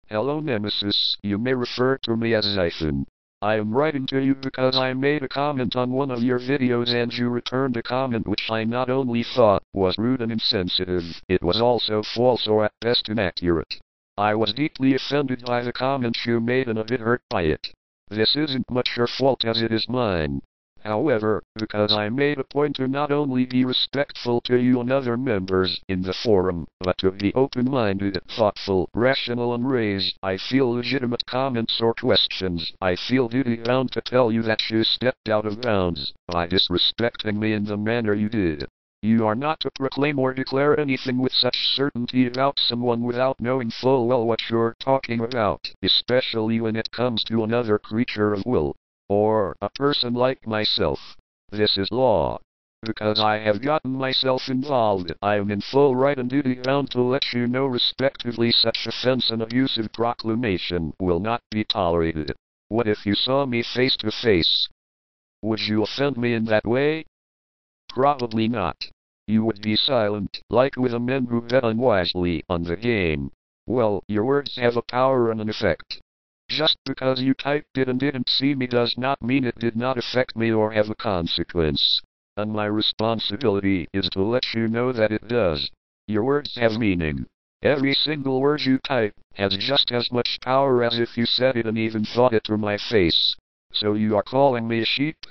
Hello Nemesis, you may refer to me as Zyphon. I am writing to you because I made a comment on one of your videos and you returned a comment which I not only thought was rude and insensitive, it was also false or at best inaccurate. I was deeply offended by the comment you made and a bit hurt by it. This isn't much your fault as it is mine. However, because I made a point to not only be respectful to you and other members in the forum, but to be open-minded, thoughtful, rational and raise, I feel legitimate comments or questions, I feel duty-bound to tell you that you stepped out of bounds by disrespecting me in the manner you did. You are not to proclaim or declare anything with such certainty about someone without knowing full well what you're talking about, especially when it comes to another creature of will. Or a person like myself. This is law. Because I have gotten myself involved, I am in full right and duty bound to let you know respectively such offense and abusive proclamation will not be tolerated. What if you saw me face to face? Would you offend me in that way? Probably not. You would be silent, like with the men who bet unwisely on the game. Well, your words have a power and an effect. Just because you typed it and didn't see me does not mean it did not affect me or have a consequence. And my responsibility is to let you know that it does. Your words have meaning. Every single word you type has just as much power as if you said it and even thought it to my face. So you are calling me a sheep?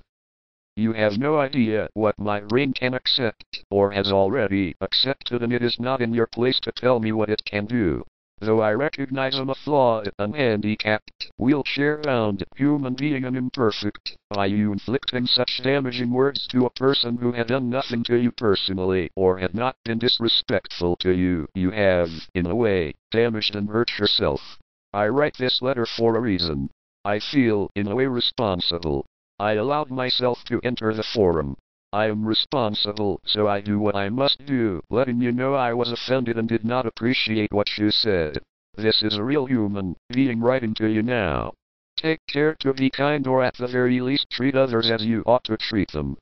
You have no idea what my brain can accept, or has already accepted, and it is not in your place to tell me what it can do. Though I recognize I'm a flawed and handicapped, wheelchair-bound human being and imperfect, by you inflicting such damaging words to a person who had done nothing to you personally, or had not been disrespectful to you, you have, in a way, damaged and hurt yourself. I write this letter for a reason. I feel, in a way, responsible. I allowed myself to enter the forum. I am responsible, so I do what I must do, letting you know I was offended and did not appreciate what you said. This is a real human being writing to you now. Take care to be kind, or at the very least treat others as you ought to treat them.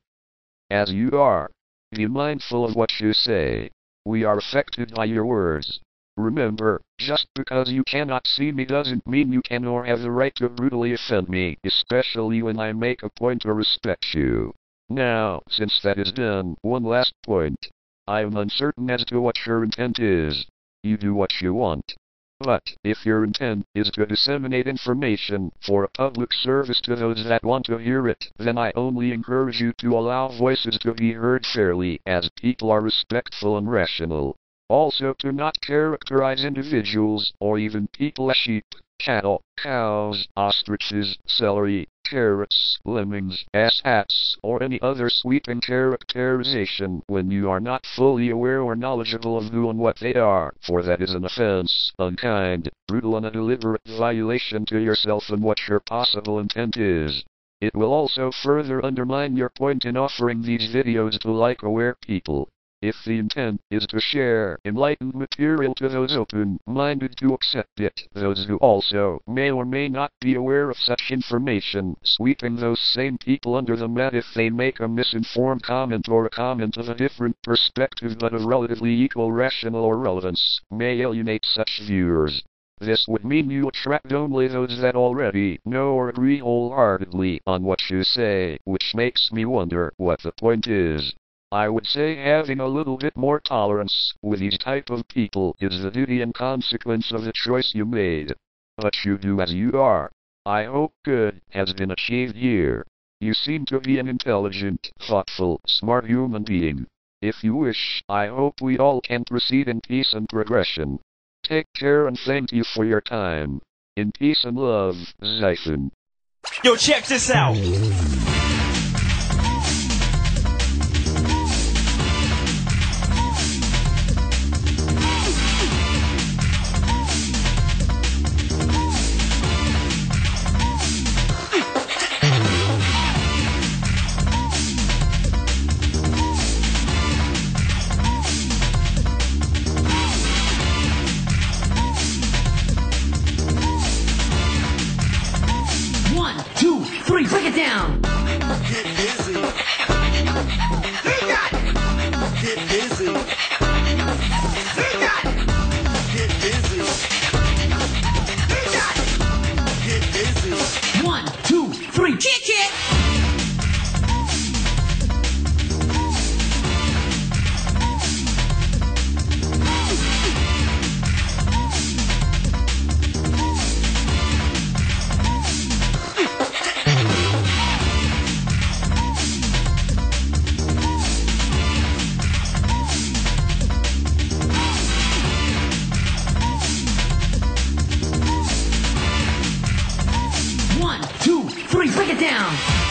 As you are. Be mindful of what you say. We are affected by your words. Remember, just because you cannot see me doesn't mean you can or have the right to brutally offend me, especially when I make a point to respect you. Now, since that is done, one last point. I am uncertain as to what your intent is. You do what you want. But, if your intent is to disseminate information for a public service to those that want to hear it, then I only encourage you to allow voices to be heard fairly, as people are respectful and rational. Also to not characterize individuals, or even people as sheep, cattle, cows, ostriches, celery, carrots, lemmings, asshats, or any other sweeping characterization when you are not fully aware or knowledgeable of who and what they are, for that is an offense, unkind, brutal and a deliberate violation to yourself and what your possible intent is. It will also further undermine your point in offering these videos to like-aware people. If the intent is to share enlightened material to those open-minded to accept it, those who also may or may not be aware of such information, sweeping those same people under the mat if they make a misinformed comment or a comment of a different perspective but of relatively equal rational or relevance, may alienate such viewers. This would mean you attract only those that already know or agree wholeheartedly on what you say, which makes me wonder what the point is. I would say having a little bit more tolerance with these type of people is the duty and consequence of the choice you made. But you do as you are. I hope good has been achieved here. You seem to be an intelligent, thoughtful, smart human being. If you wish, I hope we all can proceed in peace and progression. Take care and thank you for your time. In peace and love, Zyphon. Yo, check this out! Break it down. Get busy. Get busy. Get busy. down.